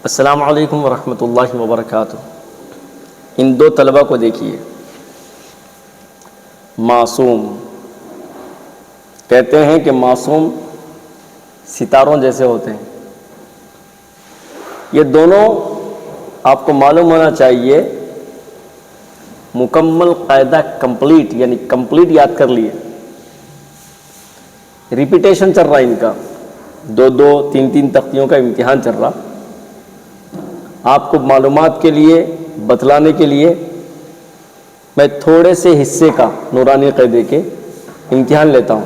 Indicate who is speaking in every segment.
Speaker 1: السلام علیکم ورحمۃ اللہ وبرکاتہ۔ ان دو طلبہ کو دیکھیے، معصوم کہتے ہیں کہ معصوم ستاروں جیسے ہوتے ہیں۔ یہ دونوں آپ کو معلوم ہونا چاہیے مکمل قاعدہ کمپلیٹ، یعنی کمپلیٹ یاد کر لیے۔ ریپیٹیشن چل رہا ہے ان کا، دو دو تین تین تختیوں کا امتحان چل رہا۔ آپ کو معلومات کے لیے بتلانے کے لیے میں تھوڑے سے حصے کا نورانی قاعدے کے امتحان لیتا ہوں،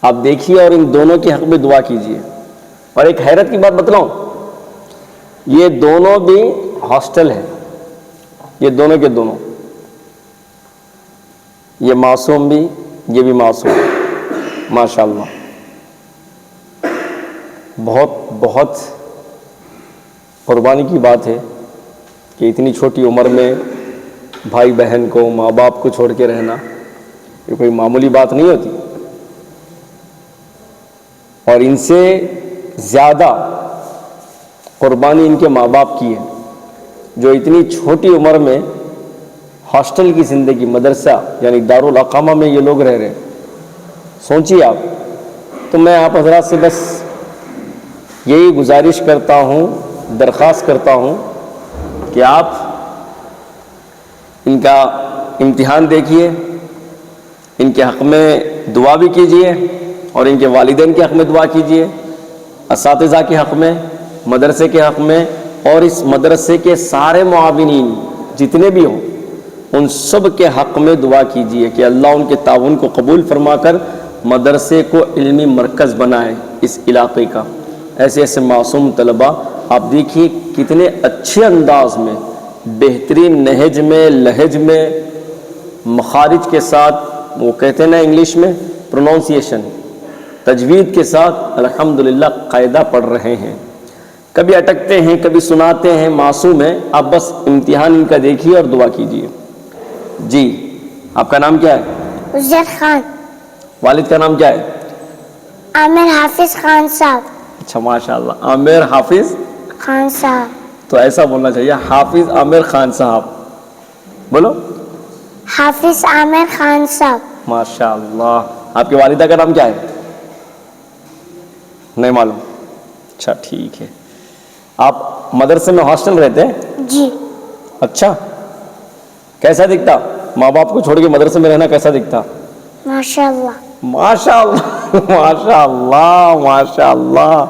Speaker 1: آپ دیکھیے اور ان دونوں کے حق میں دعا کیجیے۔ اور ایک حیرت کی بات بتلاؤں، یہ دونوں بھی ہاسٹل ہیں، یہ دونوں کے دونوں، یہ معصوم بھی یہ بھی معصوم، ماشاءاللہ۔ بہت قربانی کی بات ہے کہ اتنی چھوٹی عمر میں بھائی بہن کو، ماں باپ کو چھوڑ کے رہنا یہ کوئی معمولی بات نہیں ہوتی، اور ان سے زیادہ قربانی ان کے ماں باپ کی ہے جو اتنی چھوٹی عمر میں ہاسٹل کی زندگی، مدرسہ یعنی دارالاقامہ میں یہ لوگ رہ رہے ہیں۔ سوچیے آپ۔ تو میں آپ حضرات سے بس یہی گزارش کرتا ہوں، درخواست کرتا ہوں کہ آپ ان کا امتحان دیکھیے، ان کے حق میں دعا بھی کیجیے، اور ان کے والدین کے حق میں دعا کیجیے، اساتذہ کے حق میں، مدرسے کے حق میں، اور اس مدرسے کے سارے معاونین جتنے بھی ہوں ان سب کے حق میں دعا کیجیے کہ اللہ ان کے تعاون کو قبول فرما کر مدرسے کو علمی مرکز بنائے اس علاقے کا۔ ایسے ایسے معصوم طلبہ آپ دیکھیے کتنے اچھے انداز میں، بہترین نہج میں، لہج میں، مخارج کے ساتھ، وہ کہتے ہیں نا انگلش میں پروننسیشن، تجوید کے ساتھ الحمدللہ قاعدہ پڑھ رہے ہیں۔ کبھی اٹکتے ہیں، کبھی سناتے ہیں، معصوم ہیں۔ آپ بس امتحان ان کا دیکھیے اور دعا کیجیے۔ جی، آپ کا نام کیا ہے؟
Speaker 2: عزت خان۔
Speaker 1: والد کا نام کیا ہے؟
Speaker 2: عامر حافظ خان صاحب۔
Speaker 1: اچھا، ماشاءاللہ، عامر حافظ
Speaker 2: خان صاحب۔
Speaker 1: تو ایسا بولنا چاہیے، حافظ عامر خان صاحب۔ بولو،
Speaker 2: حافظ عامر خان صاحب۔
Speaker 1: ماشاءاللہ۔ آپ کی والدہ کا نام کیا ہے؟ نہیں معلوم؟ اچھا، ٹھیک ہے۔ آپ مدرسے میں ہاسٹل رہتے ہیں؟
Speaker 2: جی۔
Speaker 1: اچھا، کیسا دکھتا ماں باپ کو چھوڑ کے مدرسے میں رہنا؟ کیسا دکھتا؟
Speaker 2: ماشاءاللہ۔
Speaker 1: ماشاءاللہ، ماشاءاللہ، ماشاءاللہ۔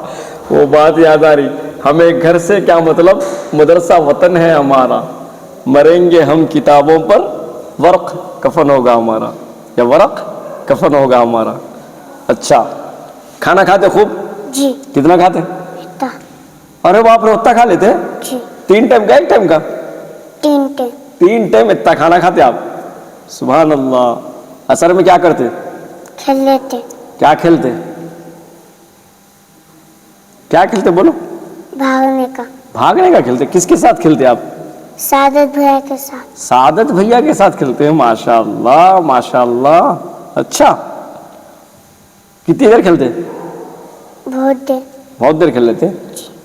Speaker 1: وہ بات یاد آ رہی، ہمیں گھر سے کیا مطلب، مدرسہ وطن ہے ہمارا، مریں گے ہم کتابوں پر، ورق کفن ہوگا ہمارا، یا ورق کفن ہوگا ہمارا۔ اچھا، کھانا کھاتے خوب؟
Speaker 2: جی۔
Speaker 1: کتنا کھاتے؟
Speaker 2: اتنا۔
Speaker 1: ارے باپ رے، اتنا کھا لیتے؟
Speaker 2: جی۔
Speaker 1: 3 ٹائم کا، 1 ٹائم کا؟
Speaker 2: 3 ٹائم۔
Speaker 1: 3 ٹائم اتنا کھانا کھاتے آپ؟ سبحان اللہ۔ اثر میں کیا کرتے؟
Speaker 2: کھیل لیتے۔
Speaker 1: کیا کھیلتے؟ کیا کھیلتے بولو؟
Speaker 2: بھاگنے کا۔
Speaker 1: بھاگنے کا کھیلتے؟ کس کے ساتھ کھیلتے آپ؟
Speaker 2: سعادت بھیا کے ساتھ۔
Speaker 1: سعادت بھیا کے ساتھ کھیلتے ہیں؟ ماشاءاللہ، ماشاءاللہ۔ اچھا، کتنی دیر کھیلتے؟
Speaker 2: بہت دیر۔
Speaker 1: بہت دیر کھیل لیتے؟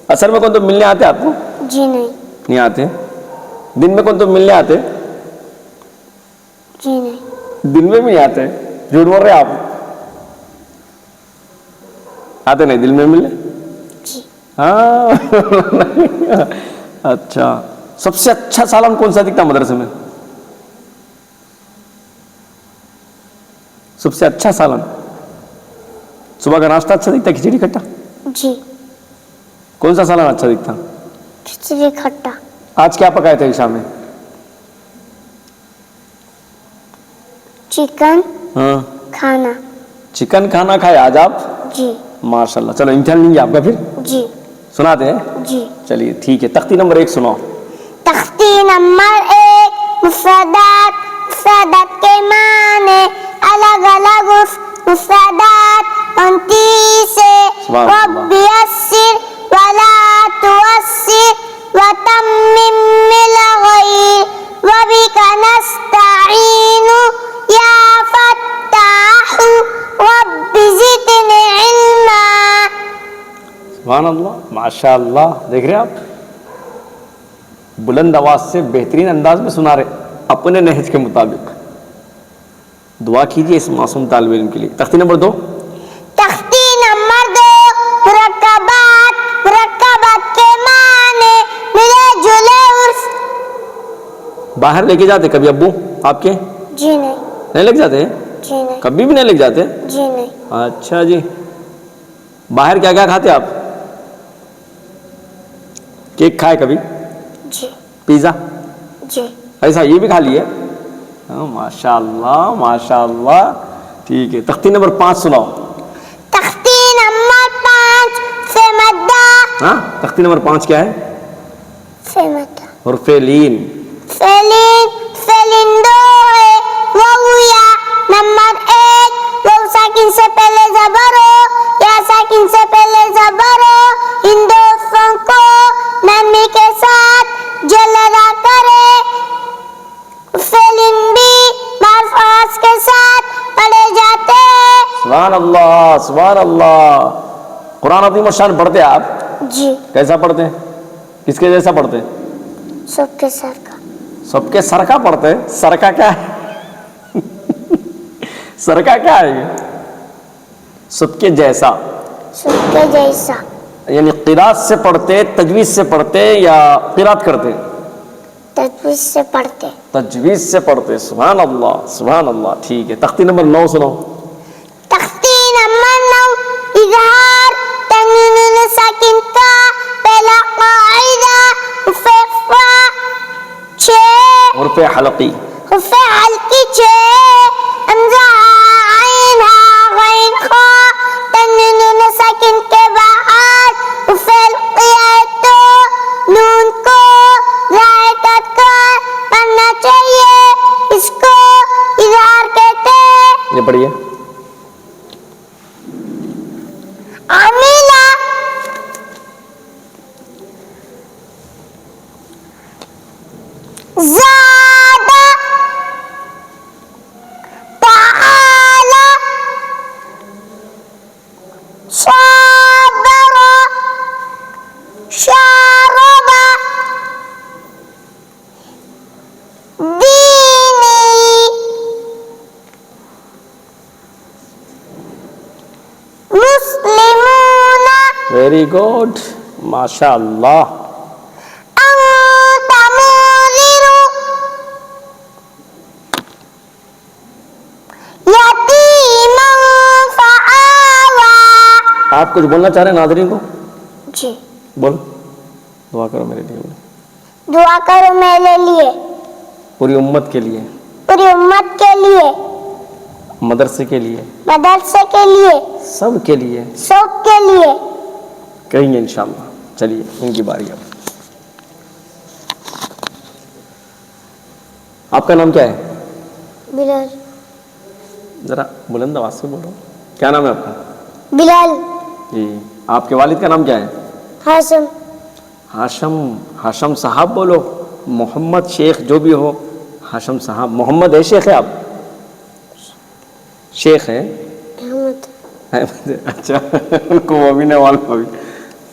Speaker 1: اثر میں کون تو ملنے آتے آپ کو؟
Speaker 2: جی نہیں۔
Speaker 1: نہیں آتے؟ دن میں کون تو ملنے آتے؟
Speaker 2: جی نہیں۔
Speaker 1: دن میں بھی نہیں آتے؟ جھوٹ بول رہے آپ؟ آتے نہیں دل میں ملنے؟
Speaker 2: جی۔
Speaker 1: ہاں۔ اچھا، سب سے اچھا سالن کون سا دکھتا مدرسے میں؟ سب سے اچھا سالن صبح کا ناشتہ اچھا دکھتا، کھچڑی کھٹا؟
Speaker 2: جی۔
Speaker 1: کون سا سالن اچھا دکھتا؟
Speaker 2: کھچڑی کھٹا۔
Speaker 1: آج کیا پکائے تھے عشاء میں؟
Speaker 2: چکن
Speaker 1: ہاں،
Speaker 2: کھانا۔
Speaker 1: چکن کھانا کھائے آج آپ؟
Speaker 2: جی۔
Speaker 1: ماشاءاللہ۔ چلو امتحان لیں گے آپ کا پھر؟
Speaker 2: جی۔
Speaker 1: سناتے ہیں؟
Speaker 2: جی۔
Speaker 1: چلیے ٹھیک ہے، تختی نمبر 1 سناؤ۔
Speaker 2: تختی نمبر 1، مفردات۔ مفردات کے معنی الگ الگ، مفردات 29 رب یسر ولا تعسر وتمم بالخیر وبک نستعین یا فتاح رب زدنی علما۔
Speaker 1: سبحان اللہ، ماشاء اللہ، دیکھ رہے ہیں آپ، بلند آواز سے بہترین انداز میں سنا رہے اپنے نہج کے مطابق. دعا کیجئے اس معصوم طالب علم کے لیے. تختی نمبر 2.
Speaker 2: تختی نمبر 2. مرکبات، مرکبات کے معنی ملے جلے عرف.
Speaker 1: باہر لے کے جاتے کبھی ابو آپ کے؟
Speaker 2: جی نہیں.
Speaker 1: نہیں لے کے جاتے؟
Speaker 2: جی نہیں.
Speaker 1: کبھی بھی نہیں لے کے جاتے؟
Speaker 2: جی نہیں.
Speaker 1: اچھا جی. باہر کیا کیا کھاتے آپ؟ کیک کھائے کبھی؟
Speaker 2: جی.
Speaker 1: پیزا؟
Speaker 2: جی.
Speaker 1: ایسا یہ بھی کھا لیے؟ ماشاء اللہ ماشاء اللہ. ٹھیک ہے. تختی نمبر 5 سناؤ.
Speaker 2: تختی نمبر 5 سے مدہ.
Speaker 1: ہاں، تختی نمبر 5 کیا ہے؟
Speaker 2: سے مدہ.
Speaker 1: حرف لین.
Speaker 2: فیلین، فیلین 2 ہے وہ یا نمبر 1 وہ ساکن سے پہلے زبر ہو یا ساکن سے پہلے زبر ہو. ان دو حروفوں کو نرمی کے ساتھ جل ادا کرے. فیلین بھی معروف آواز کے ساتھ پڑھے جاتے ہیں.
Speaker 1: سبحان اللہ سبحان اللہ. قرآن عظیم الشان پڑھتے آپ؟
Speaker 2: جی.
Speaker 1: کیسا پڑھتے ہیں؟ کس کے جیسا پڑھتے ہیں؟
Speaker 2: سب کے سر کا.
Speaker 1: سب کے سر کا پڑھتے ہیں؟ سر کا کیا ہے؟ سر کا کیا ہے یہ؟ سب کے جیسا
Speaker 2: سب کے جیسا.
Speaker 1: یعنی قرات سے پڑھتے، تجویز سے پڑھتے یا قرات کرتے؟
Speaker 2: تجویز سے پڑھتے.
Speaker 1: تجویز سے پڑھتے. سبحان اللہ سبحان اللہ. ٹھیک ہے. تختی نمبر 9 سناؤ.
Speaker 2: تختی نمبر 9 اظہار تنوین نون ساکن کا پہلا قاعدہ حرف 6
Speaker 1: حرف حلقی.
Speaker 2: حرف حلقی 6 حمزہ عین ہا غین خا تنوین نون ساکن کے بعد حرف حلقی ہے تو نون کو ظاہر کر پڑھنا چاہیے. اس کو اظہار کہتے ہیں.
Speaker 1: یہ پڑھیے.
Speaker 2: عمیلہ زادہ تعالی صبر شارب دینی مسلمون.
Speaker 1: ویری گڈ ماشاء اللہ.
Speaker 2: انت منذر یتیما فآوی.
Speaker 1: آپ کچھ بولنا چاہ رہے ہیں ناظرین کو؟
Speaker 2: جی.
Speaker 1: بول. دعا کرو میرے لیے.
Speaker 2: دعا کرو میرے لیے،
Speaker 1: پوری امت کے لیے،
Speaker 2: پوری امت کے لیے،
Speaker 1: مدرسے کے لیے،
Speaker 2: مدرسے کے لیے،
Speaker 1: سب کے لیے.
Speaker 2: سب کے لیے.
Speaker 1: کہیں گے انشاءاللہ. چلیے ان کی باری. اب آپ کا نام کیا ہے؟
Speaker 2: بلال.
Speaker 1: ذرا بلند آواز سے بولو. کیا نام ہے آپ کا؟
Speaker 2: بلال.
Speaker 1: جی. آپ کے والد کا نام کیا ہے؟
Speaker 2: ہاشم.
Speaker 1: ہاشم. ہاشم صاحب بولو. محمد شیخ جو بھی ہو. ہاشم صاحب. محمد ہے شیخ ہے آپ؟ شیخ ہے.
Speaker 2: احمد.
Speaker 1: اچھا ان کو وہ بھی نہیں معلوم ابھی.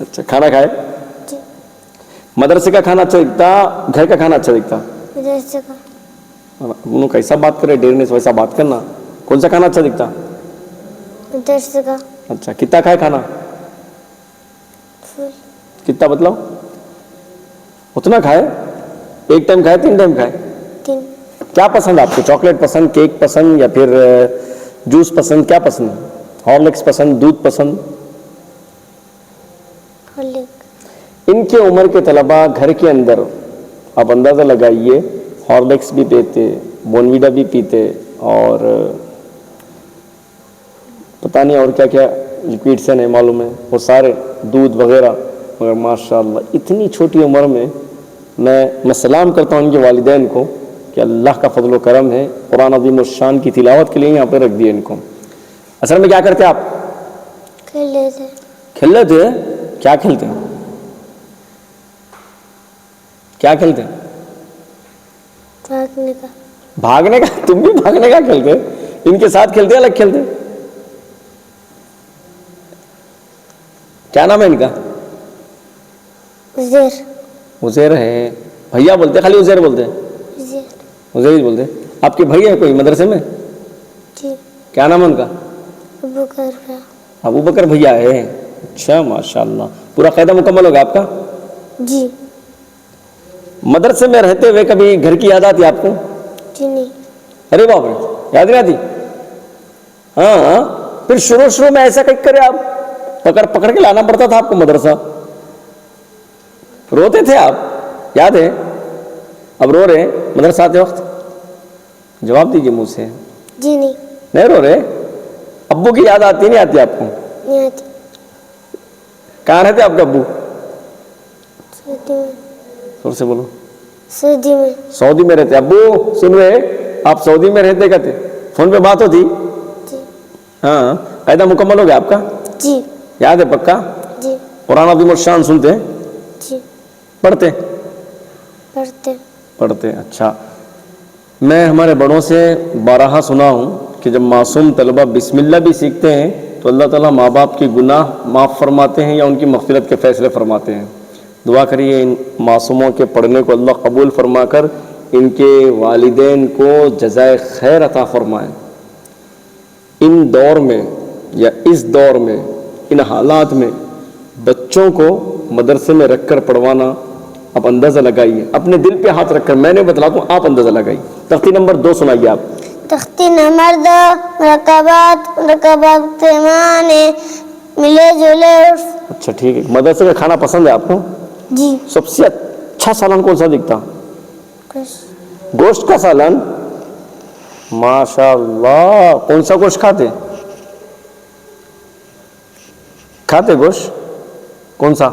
Speaker 1: اچھا. کھانا کھائے؟
Speaker 2: جی.
Speaker 1: مدرسے کا کھانا اچھا دکھتا، گھر کا کھانا اچھا دکھتا؟
Speaker 2: مدرسے کا.
Speaker 1: انہوں کیسا بات کرے، ڈیرنے سے ویسا بات کرنا. کون سا کھانا اچھا دکھتا؟
Speaker 2: مدرسے کا.
Speaker 1: اچھا. کتنا کھائے کھانا؟
Speaker 2: فل.
Speaker 1: کتنا مطلب؟ اتنا کھائے؟ ایک ٹائم کھائے 3 ٹائم کھائے؟
Speaker 2: 3.
Speaker 1: کیا پسند آپ کو؟ چاکلیٹ پسند، کیک پسند، یا پھر جوس پسند؟ کیا پسند؟ ہارلکس پسند، دودھ پسند؟ ان کے عمر کے طلباء گھر کے اندر آپ اندازہ لگائیے ہارلکس بھی پیتے، بونویڈا بھی پیتے، اور پتہ نہیں اور کیا کیا لکوڈس ہیں معلوم ہے، وہ سارے دودھ وغیرہ. مگر ماشاءاللہ اتنی چھوٹی عمر میں میں سلام کرتا ہوں ان کے والدین کو کہ اللہ کا فضل و کرم ہے. قرآن عظیم الشان کی تلاوت کے لیے یہاں پہ رکھ دیے ان کو. اصل میں کیا کرتے آپ؟
Speaker 2: کھیل لیتے.
Speaker 1: کھیل لیتے؟ کیا کھیلتے ہیں؟ کیا کھیلتے ہیں؟
Speaker 2: بھاگنے کا.
Speaker 1: بھاگنے کا؟ تم بھی بھاگنے کا کھیلتے؟ ان کے ساتھ کھیلتے الگ کھیلتے؟ کیا نام ہے ان کا؟
Speaker 2: عزیر
Speaker 1: عزیر ہے. بھیا بولتے خالی عزیر بولتے؟
Speaker 2: عزیر.
Speaker 1: عزیر ہی بولتے. آپ کے بھائی ہیں کوئی مدرسے میں؟
Speaker 2: جی.
Speaker 1: کیا نام ہے ان کا؟
Speaker 2: ابو بکر.
Speaker 1: ابو بکر بھیا ہے. اچھا ماشاء اللہ. پورا قاعدہ مکمل ہوگا آپ کا؟
Speaker 2: جی.
Speaker 1: مدرسے میں رہتے ہوئے کبھی گھر کی یاد آتی آپ کو؟
Speaker 2: جی نہیں.
Speaker 1: ارے باپ رے, یاد نہیں آتی؟ ہاں. پھر شروع میں ایسا کچھ کرے آپ, پکڑ کے لانا پڑتا تھا آپ کو مدرسہ, روتے تھے آپ, یاد ہے؟ اب رو رہے مدرسہ آتے وقت؟ جواب دیجیے منہ سے.
Speaker 2: جی نہیں.
Speaker 1: نہیں رو رہے؟ ابو کی یاد آتی نہیں آتی آپ کو؟
Speaker 2: نہیں آتی.
Speaker 1: کہاں رہتے آپ کے ابو؟
Speaker 2: سعودی میں.
Speaker 1: زور سے بولو.
Speaker 2: سعودی میں.
Speaker 1: سعودی میں رہتے. ابو سن رہے آپ سعودی میں رہتے کہتے؟ فون پہ بات ہوتی؟
Speaker 2: جی.
Speaker 1: ہاں. قاعدہ مکمل ہو گیا آپ کا؟
Speaker 2: جی.
Speaker 1: یاد ہے پکا؟
Speaker 2: جی.
Speaker 1: قرآن عظیم الشان سنتے ہیں؟
Speaker 2: جی.
Speaker 1: پڑھتے؟ پڑھتے. اچھا. میں ہمارے بڑوں سے بارہا سنا ہوں کہ جب معصوم طلبہ بسم اللہ بھی سیکھتے ہیں تو اللہ تعالیٰ ماں باپ کی گناہ معاف فرماتے ہیں یا ان کی مغفرت کے فیصلے فرماتے ہیں. دعا کریے ان معصوموں کے پڑھنے کو اللہ قبول فرما کر ان کے والدین کو جزائے خیر عطا فرمائے. ان دور میں یا اس دور میں ان حالات میں بچوں کو مدرسے میں رکھ کر پڑھوانا, آپ اندازہ لگائیے, اپنے دل پہ ہاتھ رکھ کر, میں نے بتلاتا ہوں آپ اندازہ لگائیے. تختی نمبر 2 سنائیے آپ.
Speaker 2: تختی نمبر 2 مرکبات پیمانے ملے جلے.
Speaker 1: اچھا ٹھیک ہے. مدرسے کا کھانا پسند ہے آپ کو؟
Speaker 2: جی.
Speaker 1: سب سے اچھا سالن کون سا دکھتا؟ گوشت کا سالن. ماشاء اللہ. کون سا گوشت کھاتے گوشت؟ کون سا؟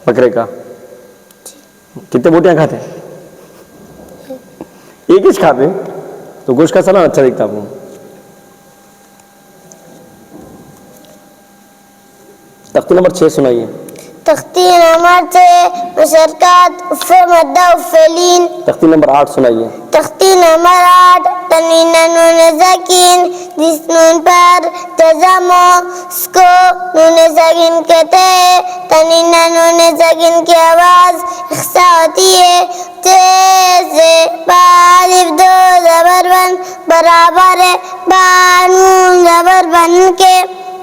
Speaker 1: بکرے کا. کتنے بوٹیاں کھاتے؟ ایک ہی کھاتے. تو گوشت کا سالن اچھا دکھتا آپ کو. تختی نمبر 6 سنائیے.
Speaker 2: تختی نمبر 6 مشرکات افے مدہ افیلین.
Speaker 1: تختی نمبر 8 سنائیے.
Speaker 2: تختی نمبر 8 تنوین نون ساکن جس نون پر جزم اس کو نون ساکن کہتے ہیں. تنوین نون ساکن کی آواز اخصا ہوتی ہے. جیسے الف 2 زبر بن برابر ہے بانون زبر بن کے.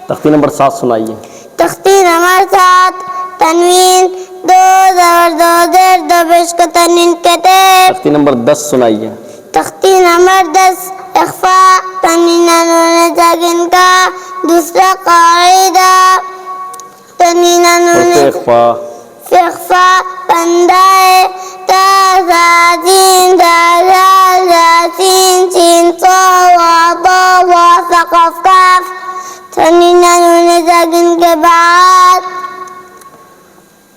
Speaker 1: تختی نمبر 7 سنائیے.
Speaker 2: تختی نمبر 7 تنوین 2 زبر 2 زیر 2 پیش کو تنوین کہتے ہیں.
Speaker 1: تختی نمبر 10 سنائیے.
Speaker 2: تختی نمبر 10 اخفا تنوین نون ساکن کا دوسرا قاعدہ. تنوین نون اخفا بندہ ہے. تا زا جین دا زال زا سین سین صا وا طا وا ثا قاف کاف. تنوین نون ساکن کے بعد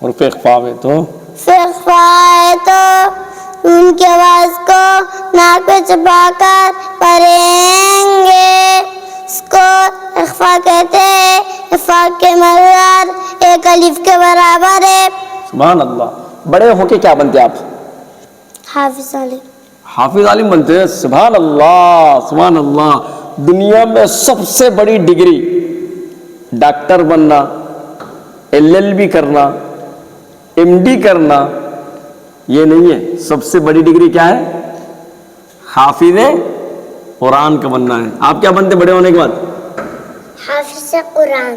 Speaker 1: اور پھر اخفا
Speaker 2: ہے تو ان کی آواز کو ناک پہ چپا کر پڑھیں گے. اس کو اخفا کہتے ہیں. اخفا کے مقدار ایک الف کے برابر ہے.
Speaker 1: سبحان اللہ. بڑے ہو کے کیا بنتے آپ؟
Speaker 2: حافظ عالم.
Speaker 1: حافظ عالم بنتے ہیں. سبحان اللہ سبحان اللہ. دنیا میں سب سے بڑی ڈگری ڈاکٹر بننا, LLB کرنا, MD کرنا یہ نہیں ہے. سب سے بڑی ڈگری کیا ہے؟ حافظ قرآن کا بننا ہے. آپ کیا بنتے بڑے ہونے کے بعد؟
Speaker 2: حافظ قرآن.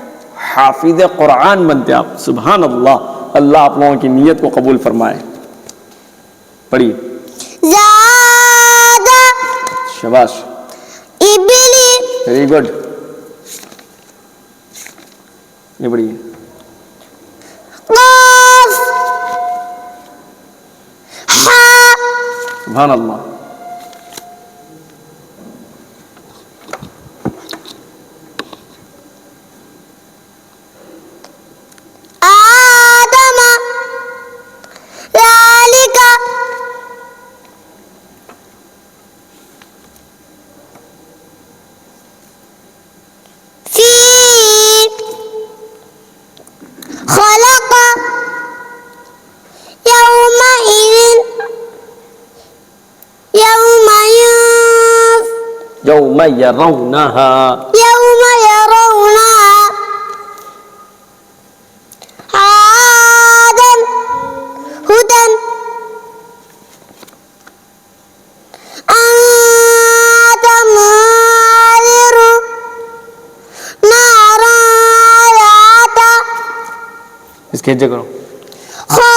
Speaker 1: حافظ قرآن بنتے آپ. سبحان اللہ. اللہ آپ لوگوں کی نیت کو قبول فرمائے. پڑھیے.
Speaker 2: زیادہ
Speaker 1: شاباش.
Speaker 2: ابلی
Speaker 1: ویری گڈ. یہ پڑھیے.
Speaker 2: قاف ہا.
Speaker 1: سبحان اللہ.
Speaker 2: آدم ذالک فی خلق
Speaker 1: یوم یرونہا
Speaker 2: یوم یرونہا
Speaker 1: اس کے ہجے کرو.
Speaker 2: خا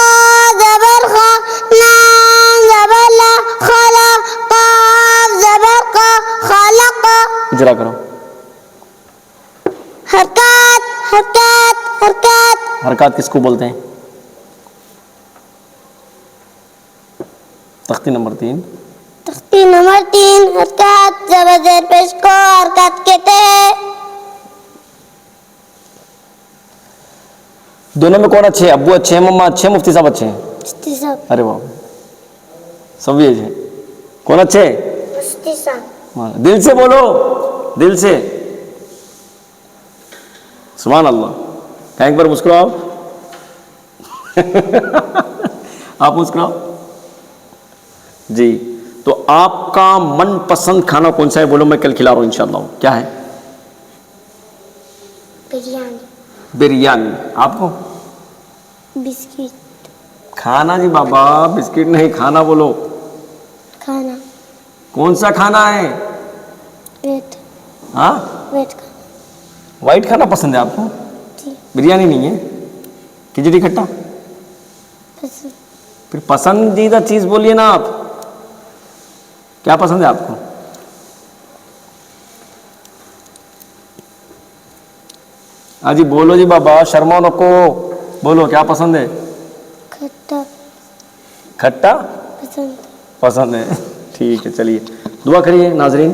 Speaker 2: زبر خا، لام زبر لا، خلا، قاف زبر قا، خلق.
Speaker 1: اجرا کرو.
Speaker 2: حرکات حرکات حرکات.
Speaker 1: حرکات کس کو بولتے ہیں؟ تختی نمبر 3.
Speaker 2: تختی نمبر 3 حرکات زبر زیر پیش کو حرکات کہتے ہیں.
Speaker 1: دونوں میں کون اچھے ہیں؟ ابو اچھے ہیں، مما اچھے ہیں، مفتی صاحب اچھے ہیں؟
Speaker 2: مفتی صاحب.
Speaker 1: ارے واہ، سب یہ ہیں. کون اچھے ہیں؟
Speaker 2: مفتی صاحب.
Speaker 1: دل سے بولو، دل سے. سبحان اللہ. ایک بار مسکراؤ. آپ مسکراؤ. جی، تو آپ کا من پسند کھانا کون سا ہے؟ بولو، میں کل کھلا رہا ہوں انشاءاللہ. کیا ہے؟
Speaker 2: بریانی.
Speaker 1: بریانی. آپ کو؟
Speaker 2: بسکٹ.
Speaker 1: کھانا جی بابا، بسکٹ نہیں، کھانا بولو.
Speaker 2: کھانا.
Speaker 1: کون سا کھانا ہے؟
Speaker 2: ویٹ.
Speaker 1: ہاں،
Speaker 2: ویٹ کھانا.
Speaker 1: وائٹ کھانا پسند ہے آپ کو؟
Speaker 2: جی.
Speaker 1: بریانی نہیں ہے؟ کھچڑی کھٹا؟
Speaker 2: پسند.
Speaker 1: پھر پسندیدہ چیز بولیے نا آپ. کیا پسند ہے آپ کو؟ ہاں جی بولو جی بابا، شرما نکو، بولو کیا پسند ہے؟
Speaker 2: کھٹا.
Speaker 1: کھٹا
Speaker 2: پسند.
Speaker 1: پسند ہے. ٹھیک ہے، چلیے دعا کریے. ناظرین،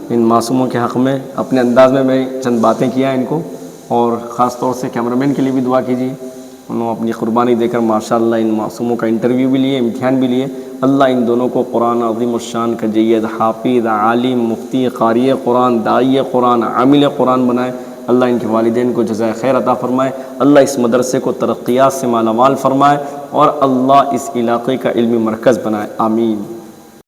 Speaker 1: ان معصوموں کے حق میں اپنے انداز میں چند باتیں کیا ان کو، اور خاص طور سے کیمرہ مین کے لیے بھی دعا کیجیے. انہوں اپنی قربانی دے کر ماشاءاللہ ان معصوموں کا انٹرویو بھی لیے، امتحان بھی لیے. اللہ ان دونوں کو قرآن عظیم الشان کا جید حافظ، عالم، مفتی، قاری قرآن، داعی قرآن، عامل قرآن بنائے. اللہ ان کے والدین کو جزائے خیر عطا فرمائے. اللہ اس مدرسے کو ترقیات سے مالا مال فرمائے، اور اللہ اس علاقے کا علمی مرکز بنائے. آمین.